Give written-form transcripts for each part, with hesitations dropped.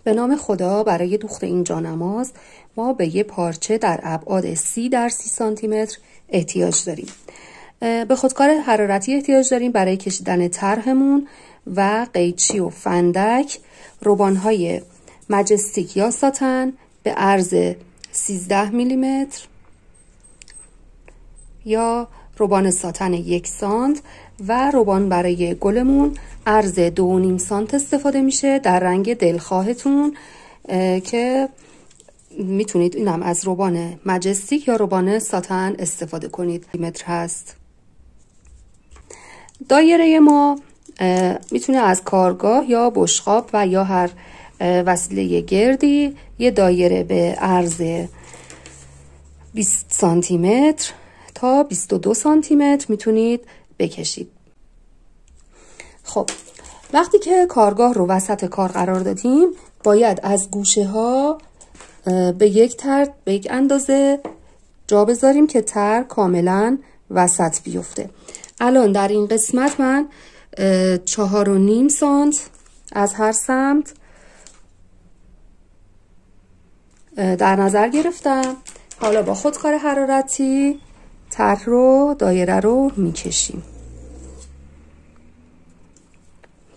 به نام خدا. برای دوخت این جانماز ما به یه پارچه در ابعاد 30 در 30 سانتی متر احتیاج داریم. به خودکار حرارتی احتیاج داریم برای کشیدن طرحمون و قیچی و فندک، روبان‌های مجستیک یا ساتن به عرض 13 میلیمتر یا روبان ساتن 1 سانت و روبان برای گلمون عرض 2.5 سانت استفاده میشه در رنگ دلخواهتون که میتونید اینم از روبان مجستیک یا روبان ساتن استفاده کنید. متر هست. دایره ما میتونه از کارگاه یا بشقاب و یا هر وسیله گردی یه دایره به عرض 20 سانتی متر تا 22 سانتی متر میتونید بکشید. خب وقتی که کارگاه رو وسط کار قرار دادیم باید از گوشه ها به یک اندازه جا بذاریم که تر کاملا وسط بیفته. الان در این قسمت من 4.5 سانت از هر سمت در نظر گرفتم. حالا با خودکار حرارتی طرح رو دایره رو میکشیم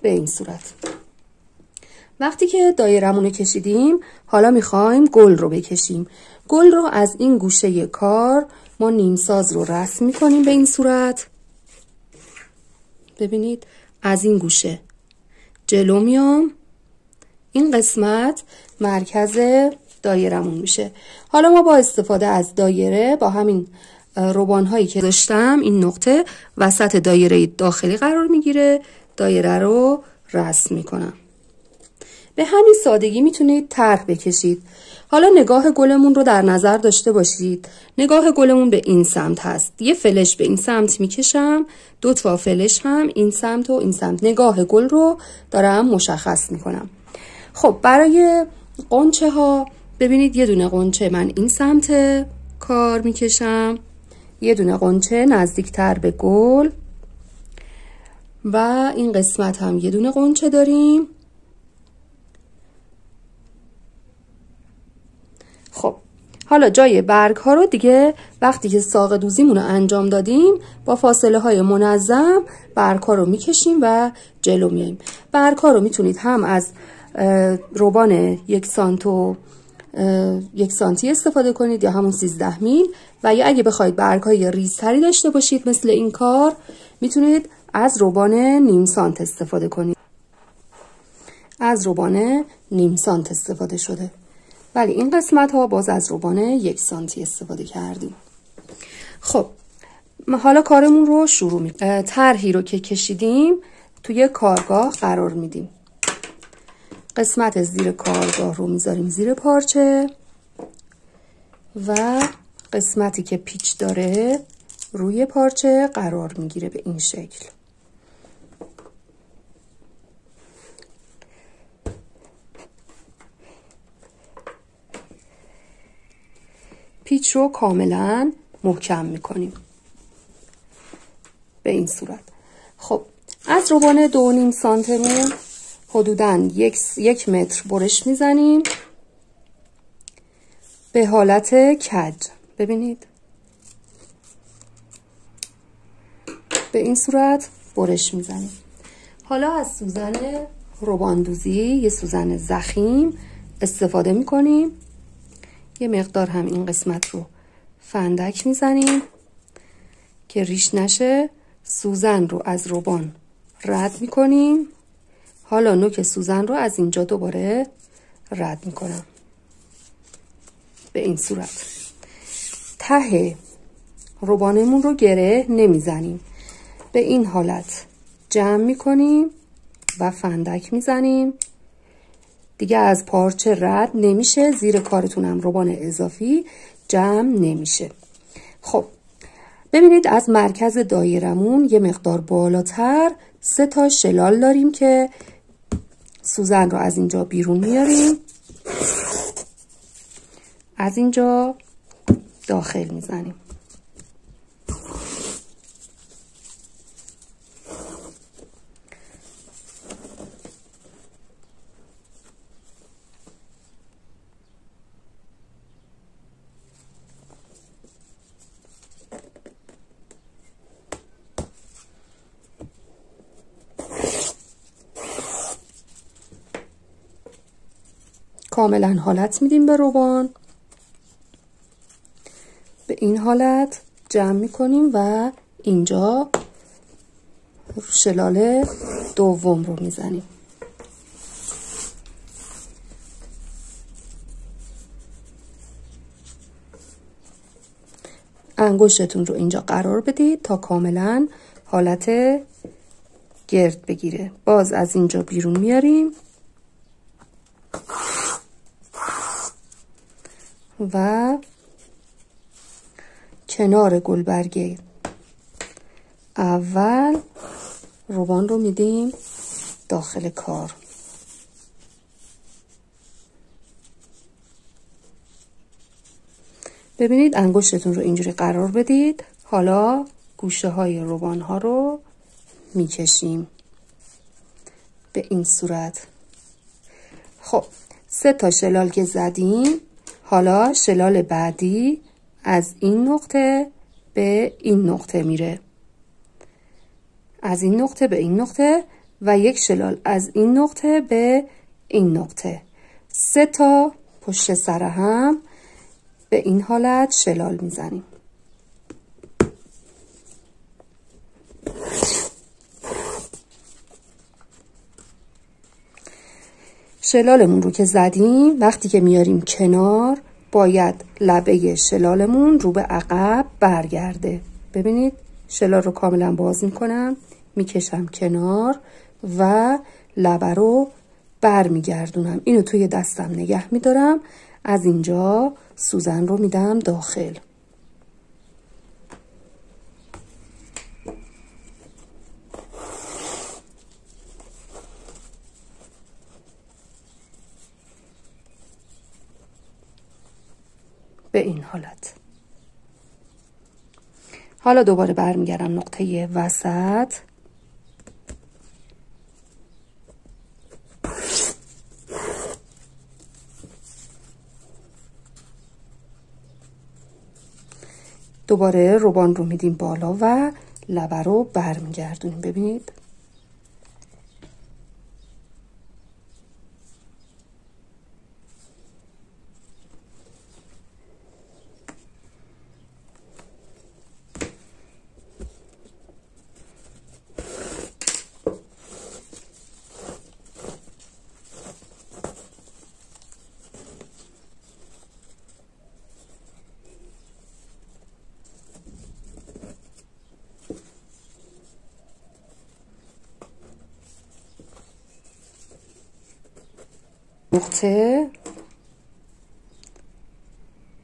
به این صورت. وقتی که دایرمون رو کشیدیم حالا میخوایم گل رو بکشیم. گل رو از این گوشه کار ما نیمساز رو رسم میکنیم به این صورت. ببینید از این گوشه جلو میام، این قسمت مرکز دایرمون میشه. حالا ما با استفاده از دایره با همین روبان هایی که داشتم این نقطه وسط دایره داخلی قرار میگیره، دایره رو رسم میکنم. به همین سادگی میتونید طرح بکشید. حالا نگاه گلمون رو در نظر داشته باشید. نگاه گلمون به این سمت هست. یه فلش به این سمت میکشم، 2 تا فلش هم این سمت و این سمت. نگاه گل رو دارم مشخص میکنم. خب برای قنچه ها ببینید یه دونه قنچه من این سمت کار میکشم، یه دونه قنچه نزدیکتر به گل و این قسمت هم یه دونه قنچه داریم. خب حالا جای برگ ها رو دیگه وقتی که ساق دوزیمون رو انجام دادیم با فاصله های منظم برگ ها رو میکشیم و جلو میاییم. برگ ها رو میتونید هم از روبان 1 سانت و 1 سانتی استفاده کنید یا همون 13 میل و یا اگه بخواید برگ های ریزتری داشته باشید مثل این کار میتونید از روبان نیم سانت استفاده کنید. از روبان نیم سانت استفاده شده، ولی این قسمت ها باز از روبان 1 سانتی استفاده کردیم. خب حالا کارمون رو شروع میکنیم. طرحی رو که کشیدیم توی کارگاه قرار میدیم. قسمت زیر کارگاه رو میذاریم زیر پارچه و قسمتی که پیچ داره روی پارچه قرار میگیره به این شکل. پیچ رو کاملا محکم میکنیم به این صورت. خب از روبان 2.5 سانتمون حدوداً 1 متر برش میزنیم به حالت کج. ببینید به این صورت برش میزنیم. حالا از سوزن روباندوزی یه سوزن ضخیم استفاده میکنیم. یه مقدار هم این قسمت رو فندک میزنیم که ریش نشه. سوزن رو از روبان رد میکنیم. حالا نوک سوزن رو از اینجا دوباره رد میکنم به این صورت. ته روبانمون رو گره نمیزنیم، به این حالت جمع میکنیم و فندک میزنیم. دیگه از پارچه رد نمیشه، زیر کارتونم روبان اضافی جمع نمیشه. خب ببینید از مرکز دایرمون یه مقدار بالاتر 3 تا شلال داریم که سوزن رو از اینجا بیرون میاریم، از اینجا داخل میزنیم. کاملا حالت میدیم به روبان. به این حالت جمع میکنیم و اینجا شلال دوم رو میزنیم. انگشتتون رو اینجا قرار بدید تا کاملا حالت گرد بگیره. باز از اینجا بیرون میاریم و کنار گلبرگ اول روبان رو میدیم داخل کار. ببینید انگشتتون رو اینجوری قرار بدید. حالا گوشه های روبان ها رو میکشیم به این صورت. خب 3 تا شلال که زدیم، حالا شلال بعدی از این نقطه به این نقطه میره، از این نقطه به این نقطه و یک شلال از این نقطه به این نقطه. 3 تا پشت سر هم به این حالت شلال میزنیم. شلالمون رو که زدیم، وقتی که میاریم کنار باید لبه شلالمون رو به عقب برگرده. ببینید شلال رو کاملا باز میکنم، میکشم کنار و لبه رو برمیگردونم. اینو توی دستم نگه میدارم. از اینجا سوزن رو میدم داخل. به این حالت. حالا دوباره برمیگردم نقطه وسط. دوباره روبان رو میدیم بالا و لبه رو برمیگردونیم. ببینید نقطه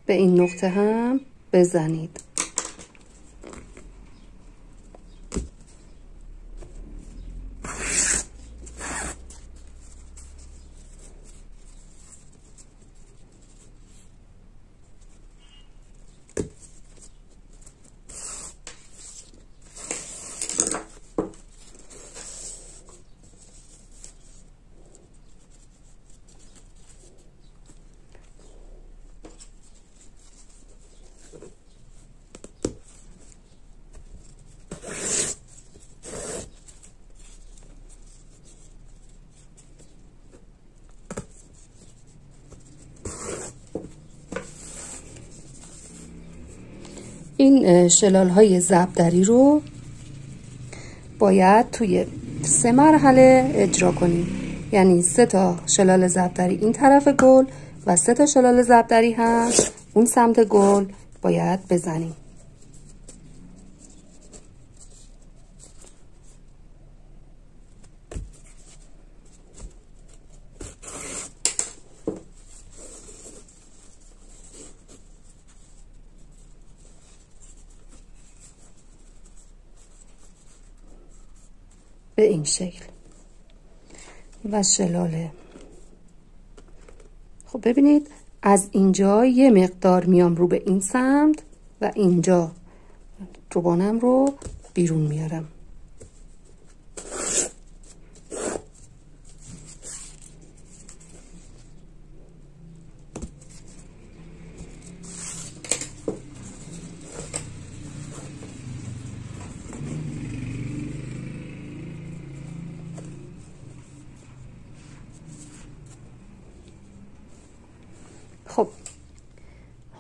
به این نقطه هم بزنید. این شلال های زبدری رو باید توی 3 مرحله اجرا کنیم. یعنی 3 تا شلال زبدری این طرف گل و 3 تا شلال زبدری هم اون سمت گل باید بزنیم. به این شکل و شلاله. خب ببینید از اینجا یه مقدار میام رو به این سمت و اینجا روبانم رو بیرون میارم.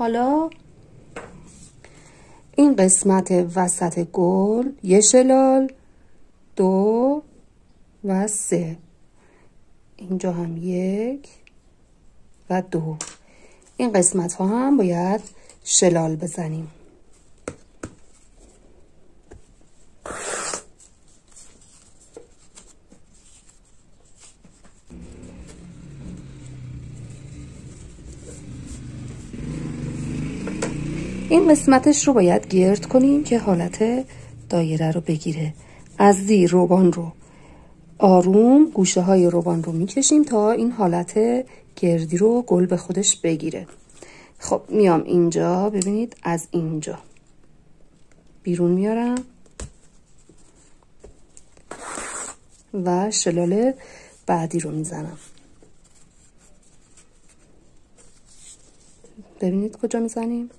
حالا این قسمت وسط گل 1 شلال، 2 و 3، اینجا هم 1 و 2، این قسمت ها هم باید شلال بزنیم. این قسمتش رو باید گرد کنیم که حالت دایره رو بگیره. از زیر روبان رو آروم گوشه های روبان رو میکشیم تا این حالت گردی رو گل به خودش بگیره. خب میام اینجا، ببینید از اینجا بیرون میارم و شلال بعدی رو میزنم. ببینید کجا میزنیم.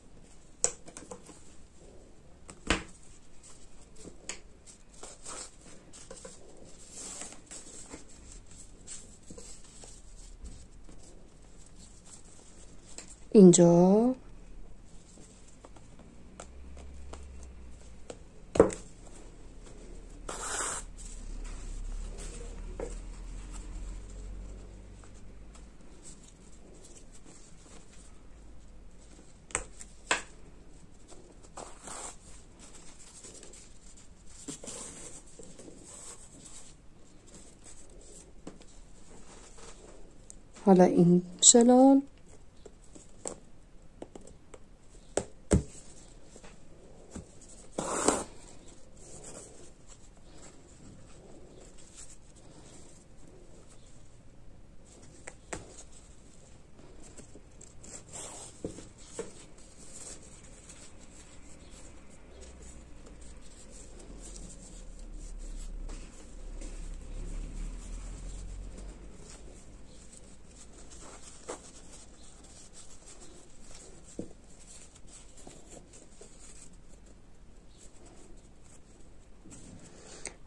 اینجا حالا این شلال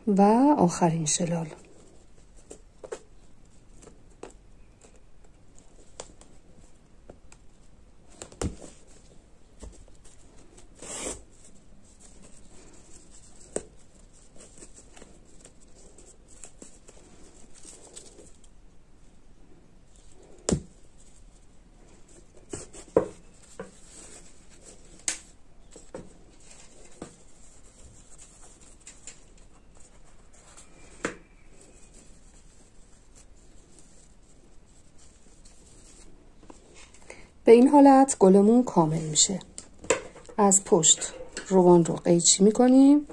و آخرین شلال. به این حالت گلمون کامل میشه. از پشت روان رو قیچی میکنیم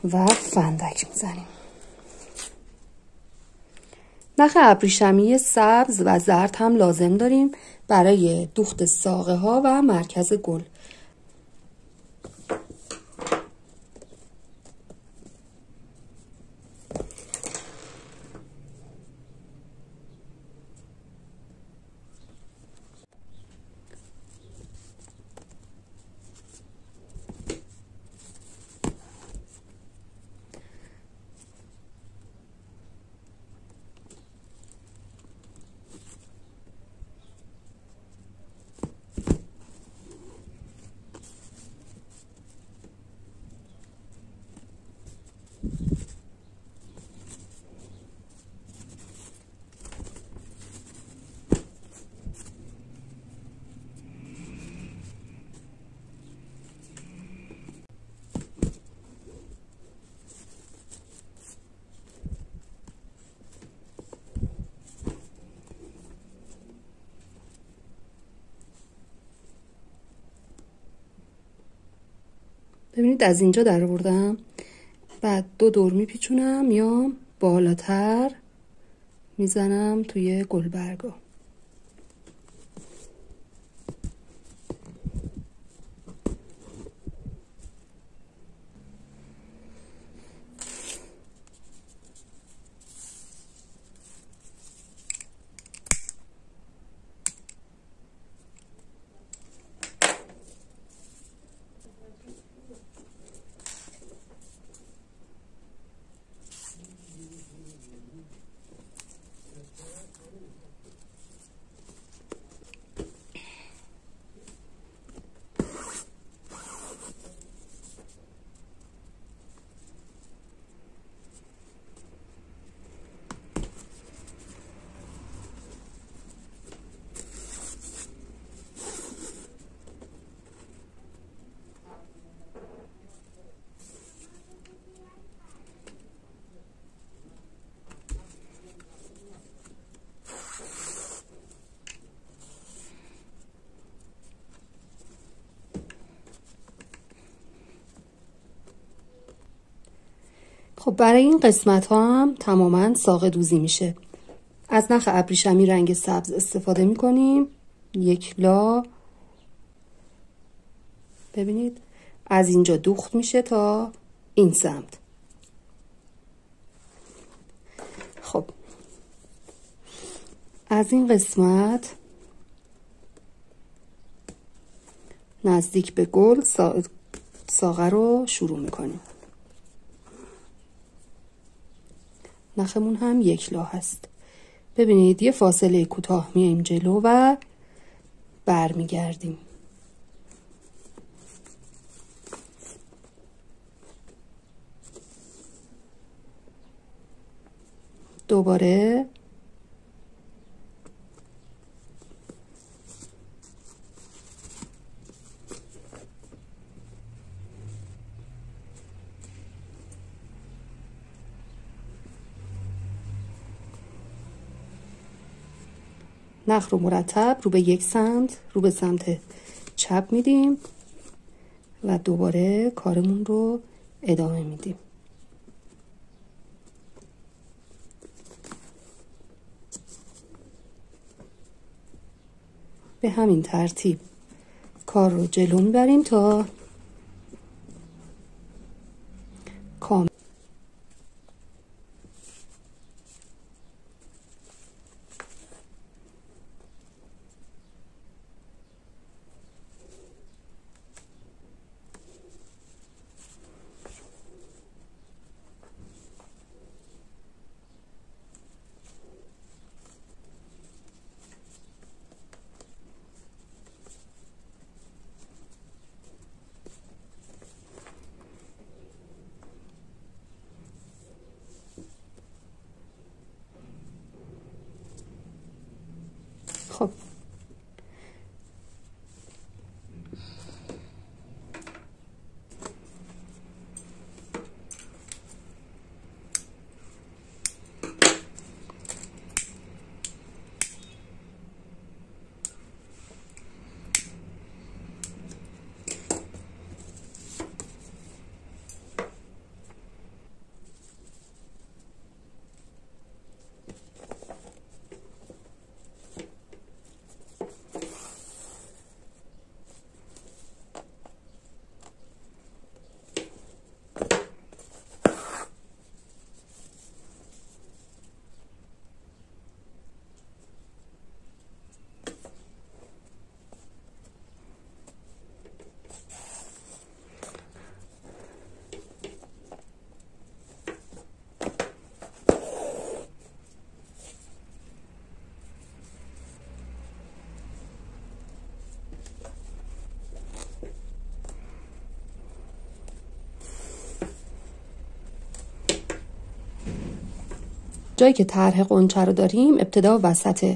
و فندک میزنیم. نخ ابریشمی سبز و زرد هم لازم داریم برای دوخت ساقه ها و مرکز گل. ببینید از اینجا در آوردم، بعد 2 دور میپیچونم، میام بالاتر میزنم توی گلبرگا. خب برای این قسمت ها هم تماما ساقه دوزی میشه. از نخ ابریشمی رنگ سبز استفاده میکنیم. یک لا، ببینید از اینجا دوخت میشه تا این سمت. خب از این قسمت نزدیک به گل ساقه رو شروع میکنیم. نخمون هم یک لا هست. ببینید یه فاصله کوتاه میایم جلو و برمیگردیم. دوباره نخ رو مرتب رو به یک سمت، رو به سمت چپ میدیم و دوباره کارمون رو ادامه میدیم. به همین ترتیب کار رو جلو میبریم تا کامل. خب جایی که طرح قنچه رو داریم ابتدا وسط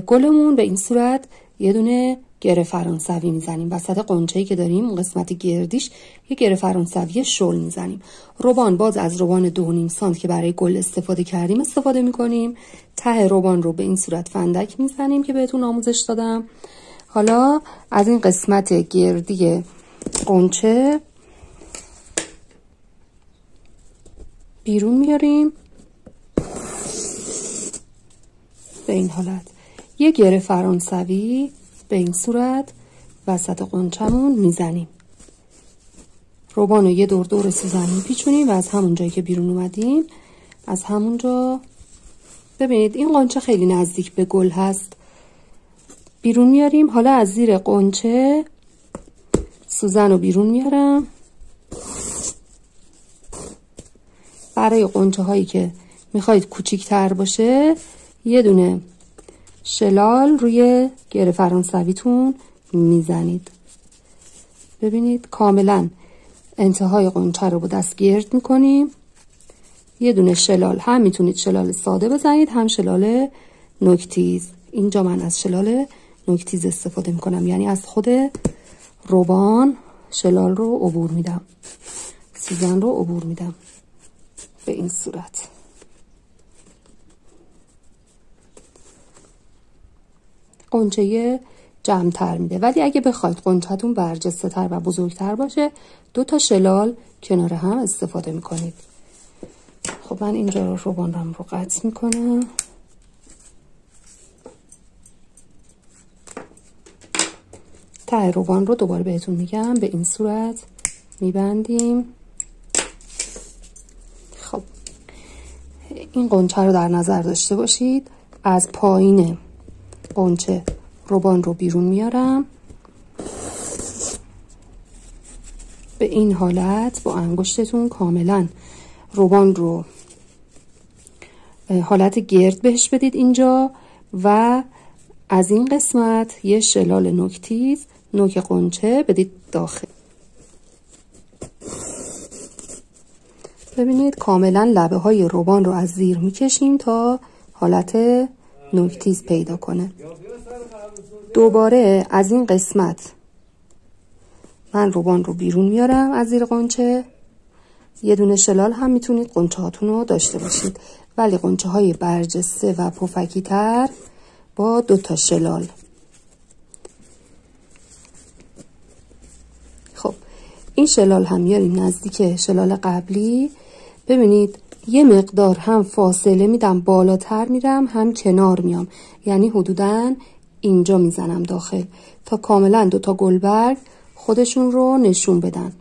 گلمون به این صورت یه دونه گره فرانسوی میزنیم. وسط قنچه‌ای که داریم اون قسمت گردیش یه گره فرانسوی شل میزنیم. روبان باز از روبان 2.5 سانت که برای گل استفاده کردیم استفاده میکنیم. ته روبان رو به این صورت فندک میزنیم که بهتون آموزش دادم. حالا از این قسمت گردی قنچه بیرون میاریم به این حالت. یه گره فرانسوی به این صورت وسط قنچمون میزنیم. روبان رو یه دور دور سوزن میپیچونیم و از همون جایی که بیرون اومدیم از همونجا ببینید این قنچه خیلی نزدیک به گل هست بیرون میاریم. حالا از زیر قنچه سوزن رو بیرون میارم. برای قنچه هایی که میخواید کوچیک‌تر باشه یه دونه شلال روی گره فرانسویتون میزنید. ببینید کاملا انتهای قنچه رو با دست گرد میکنیم. یه دونه شلال هم میتونید شلال ساده بزنید هم شلال نوک‌تیز. اینجا من از شلال نوک‌تیز استفاده میکنم، یعنی از خود روبان شلال رو عبور میدم، سوزن رو عبور میدم به این صورت. قنچه جمع‌تر میده، ولی اگه بخواید قنچه‌تون برجسته تر و بزرگتر باشه 2 تا شلال کنار هم استفاده میکنید. خب من اینجا روبانم رو قطع میکنم. ته روبان رو دوباره بهتون میگم به این صورت میبندیم. خب این قنچه رو در نظر داشته باشید. از پایین قنچه روبان رو بیرون میارم. به این حالت با انگشتتون کاملا روبان رو حالت گرد بهش بدید اینجا و از این قسمت یه شلال نوک‌تیز نوک قنچه بدید داخل. ببینید کاملا لبه های روبان رو از زیر میکشیم تا حالت نوک‌تیز پیدا کنه. دوباره از این قسمت من روبان رو بیرون میارم از زیر قنچه. یه دونه شلال هم میتونید قنچه هاتون رو داشته باشید، ولی قنچه های برجسته و پفکی تر با 2 تا شلال. خب این شلال هم میاریم نزدیک شلال قبلی. ببینید یه مقدار هم فاصله میدم، بالاتر میرم هم کنار میام، یعنی حدوداً اینجا میزنم داخل تا کاملا 2 تا گلبرگ خودشون رو نشون بدن.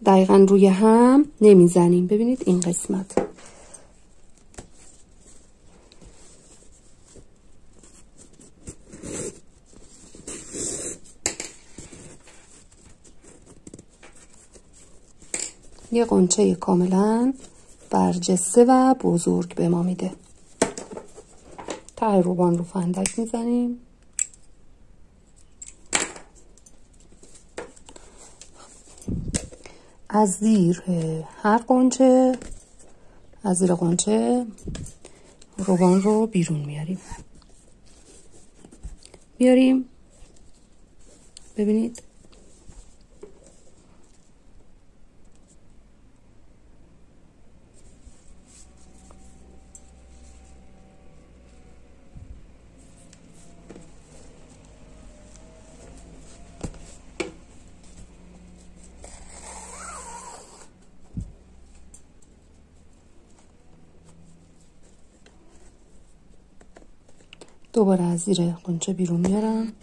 دقیقاً روی هم نمیزنیم. ببینید این قسمت. یه قنچه کاملا برجسته و بزرگ به ما میده. ته روبان رو فندک میزنیم. از زیر هر قنچه، از زیر قنچه روبان رو بیرون میاریم. ببینید دوباره از زیر قنچه بیرون میارم.